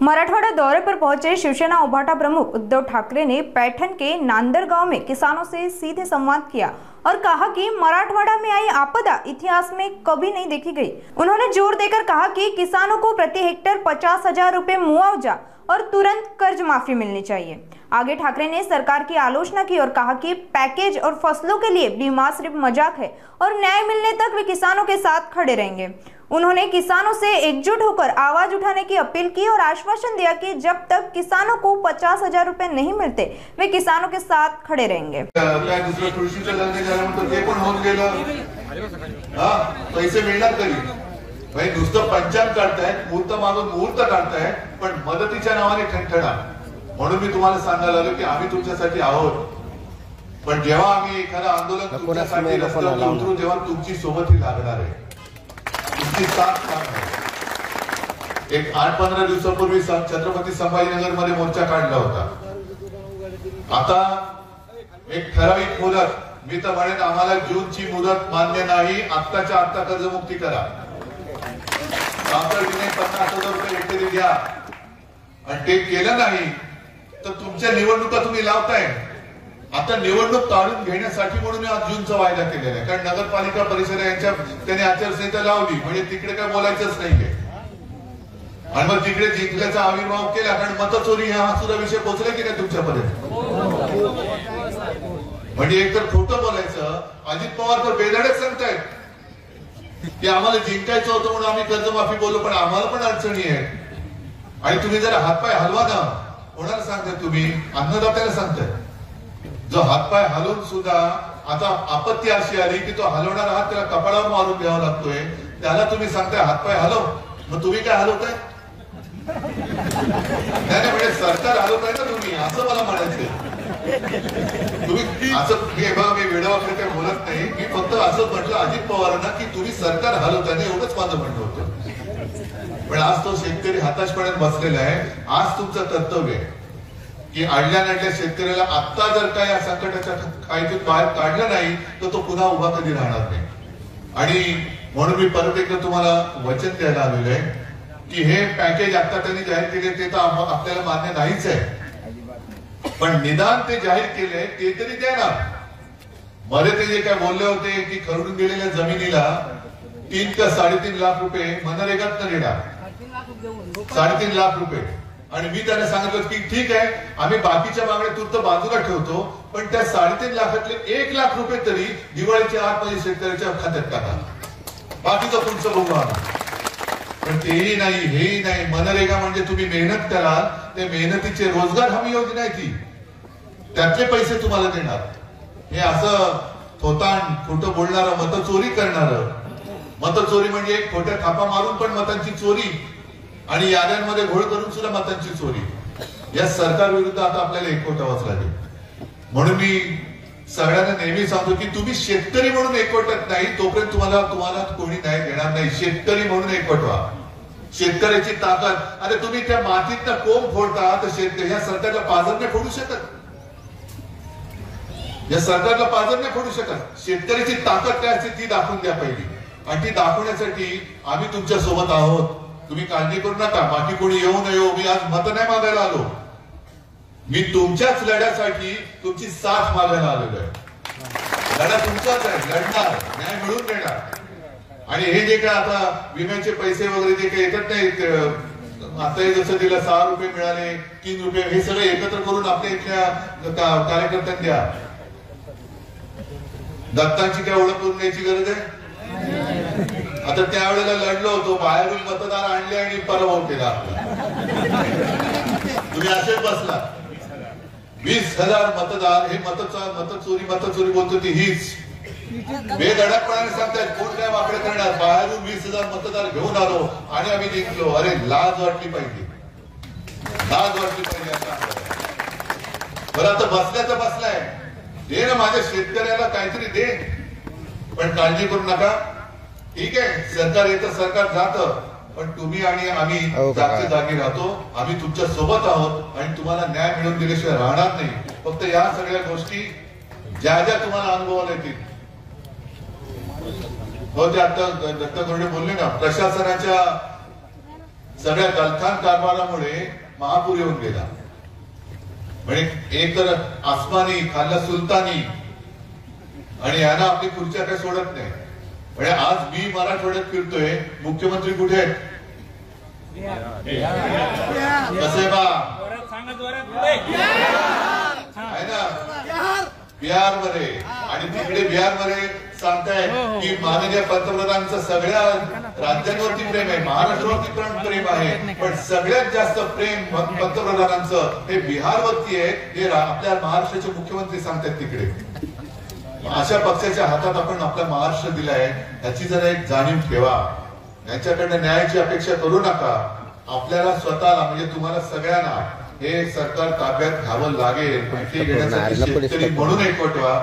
मराठवाड़ा दौरे पर पहुंचे शिवसेना उभाटा प्रमुख उद्धव ठाकरे ने पैठण के नांदर गांव में किसानों से सीधे संवाद किया और कहा कि मराठवाड़ा में आई आपदा इतिहास में कभी नहीं देखी गई। उन्होंने जोर देकर कहा कि किसानों को प्रति हेक्टेयर 50,000 रुपए मुआवजा और तुरंत कर्ज माफी मिलनी चाहिए। आगे ठाकरे ने सरकार की आलोचना की और कहा कि पैकेज और फसलों के लिए बीमा सिर्फ मजाक है और न्याय मिलने तक वे किसानों के साथ खड़े रहेंगे। उन्होंने किसानों से एकजुट होकर आवाज उठाने की अपील की और आश्वासन दिया कि जब तक किसानों को 50,000 रुपए नहीं मिलते वे किसानों के साथ खड़े रहेंगे। पैसे मिळणार तरी भाई नुसतं पंचांग काढतायत, मुहूर्त मागून मुहूर्त काढतायत, पण मदतीच्या नावाने ठणठणा। म्हणून मी तुम्हाला सांगायला आलो की आम्ही तुमच्यासाठी आहोत, पण जेव्हा आम्ही एखादा आंदोलन तुमच्यासाठी रस्त्यावर उतरू तेव्हा तुमची सोबतही लागणार आहे, तुमची साथ लागणार आहे। एक 8-15 दिवसापूर्वी छत्रपती संभाजीनगर मध्ये मोर्चा काढला होता। आता एक ठराविक मुदत, मी तर म्हणेन आम्हाला जूनची मुदत मान्य नाही, आत्ताच्या आत्ता कर्जमुक्ती करा। 50,000 रुपये हेक्टरी द्या आणि ते केलं नाही तर तुमच्या निवडणुका तुम्ही लावताय। आता निवडणूक काढून घेण्यासाठी म्हणून आज जूनचा वायदा केलेला आहे, कारण नगरपालिका परिषद यांच्या त्यांनी आचारसंहिता लावली, म्हणजे तिकडे काय बोलायचंच नाहीये। आणि मग तिकडे जिंकल्याचा आविर्भाव केला, कारण मतचोरी हा सुद्धा विषय पोहोचला की नाही तुमच्यापर्यंत। म्हणजे एकतर खोटं बोलायचं, अजित पवार तर बेधडक सांगतायत की आम्हाला जिंकायचं होतं म्हणून आम्ही कर्जमाफी बोललो, पण आम्हाला पण अडचणी आहेत। आणि तुम्ही जर हातपाय हलवा ना, कोणाला सांगताय तुम्ही? अन्नदात्याला सांगताय। जो हातपाय हलवून सुद्धा आता आपत्ती अशी आली की तो हलवणारा हात त्याला कपाळावर मारून घ्यावा लागतोय, त्याला तुम्ही सांगताय हातपाय हलव, मग तुम्ही काय हलवताय? नाही म्हणजे सरकार हलवताय ना तुम्ही, असं मला म्हणायचंय। तुम्ही असं मी वेळावर काही बोलत नाही, मी फक्त असं म्हटलं अजित पवारांना की तुम्ही सरकार हलवताय, एवढंच माझं म्हणणं होतं। पण आज तो शेतकरी हताशपणात बसलेला आहे। आज तुमचं कर्तव्य आहे की अडल्या नडल्या शेतकऱ्याला आता जर का या संकटाच्या खाईतून बाहेर काढलं नाही तर तो पुन्हा उभा कधी राहणार नाही। आणि म्हणून मी परत एकदा तुम्हाला वचन द्यायला आलेलो आहे की हे पॅकेज आता त्यांनी जाहीर केले ते तर आपल्याला मान्य नाहीच आहे, पण निदान ते जाहीर केले ते तरी द्या ना। मध्ये ते जे काय बोलले होते की खरडून गेलेल्या जमिनीला 3 का 3.5 लाख रुपये मनरेगात देणार, 3.5 लाख रुपये। आणि मी त्यांना सांगितलं की ठीक आहे, आम्ही बाकीच्या मागण्या तूर्त बाजूला ठेवतो, पण त्या 3.5 लाखातले 1 लाख रुपये तरी दिवाळीच्या आतमध्ये शेतकऱ्याच्या खात्यात टाका, बाकीचं तुमचं बघू आम्ही। पण तेही नाही, हेही नाही। मनरेगा म्हणजे तुम्ही मेहनत कराल, ते मेहनतीचे रोजगार हमी योजना आहे ती, त्यातले पैसे तुम्हाला देणार। हे असं थोतांड खोटं बोलणारं, मतचोरी करणारं, मतचोरी म्हणजे एक खोट्या थापा मारून पण मतांची चोरी आणि याद्यांमध्ये घोळ करून सुद्धा मतांची चोरी, या सरकार विरुद्ध आता आपल्याला एकवटावंच लागेल। म्हणून मी सगळ्यांना नेहमी सांगतो की तुम्ही शेतकरी म्हणून एकवटत नाही तोपर्यंत तुम्हाला कोणी न्याय देणार नाही। शेतकरी म्हणून एकवटवा, शेतकऱ्याची ताकद। अरे तुम्ही त्या मातीतनं कोंब फोडता तर शेतकरी या सरकारला पाजर नाही फोडू शकत, या सरकारला पाजर नाही फोडू शकत। शेतकऱ्याची ताकद काय असते ती दाखवून द्या पहिली, आणि ती दाखवण्यासाठी आम्ही तुमच्या सोबत आहोत। तुम्ही काळजी करू नका, बाकी कोणी येऊ न येऊ, मी आज मत नाही मागायला आलो, मी तुमच्याच लढ्यासाठी तुमची साथ मागायला आलेलो आहे। लढा तुमचाच आहे, लढणार, न्याय मिळवून देणार। आणि हे जे काय आता विम्याचे पैसे वगैरे जे काही येतात नाही, आता जसं दिलं 6 रुपये मिळाले, 3 रुपये, हे सगळे एकत्र करून आपल्या इथल्या कार्यकर्त्यांना द्या। दत्तांची काय ओळख करून द्यायची गरज आहे? आता त्यावेळेला लढलो होतो, बाहेरून मतदार आणले आणि पराभव केला। तुम्ही असेच बसला, 20,000 मतदार, हे मतचोरी बोलतो ती हीच बेधडकपणाने सांगतायत, कोण काय वाकडे करणार। बाहेरून 20,000 मतदार घेऊन आलो आणि आम्ही जिंकलो। अरे लाज वाटली पाहिजे, लाज वाटली पाहिजे। बरं आता बसल्याचं बसलाय, दे ना माझ्या शेतकऱ्याला काहीतरी दे, पण काळजी करू नका, ठीक आहे। सरकार येतं, सरकार जातं, पण तुम्ही आणि आम्ही जागच्या जागी राहतो, आम्ही तुमच्या सोबत आहोत आणि तुम्हाला न्याय मिळवून दिल्याशिवाय राहणार नाही। फक्त या सगळ्या गोष्टी ज्या ज्या तुम्हाला अनुभवाला येतील, हो ते आता दत्त गोरडे बोलले ना, प्रशासनाच्या सगळ्या गलथान कारभारामुळे महापूर येऊन गेला. म्हणजे एक तर आसमानी खाल्ला सुलतानी आणि यांना आपली खुर्च्या काही सोडत नाही. म्हणजे आज मी मराठवाड्यात फिरतोय, मुख्यमंत्री कुठे आहेत? कसे बा आहे ना बिहार मध्ये, आणि तिकडे बिहार मध्ये सांगताय की माननीय पंतप्रधानांचं सगळ्या राज्यांवरती प्रेम आहे, महाराष्ट्रावरती पण प्रेम आहे, पण सगळ्यात जास्त प्रेम पंतप्रधानांचं हे बिहारवरती आहे, हे आपल्या महाराष्ट्राचे मुख्यमंत्री सांगतात तिकडे. अशा पक्षाच्या हातात आपण आपला महाराष्ट्र दिलाय, याची जरा एक जाणीव ठेवा. यांच्याकडनं न्यायाची अपेक्षा करू नका. आपल्याला स्वतःला म्हणजे तुम्हाला सगळ्यांना हे सरकार ताब्यात घ्यावं लागेल. शेतकरी म्हणून एकवट व्हा.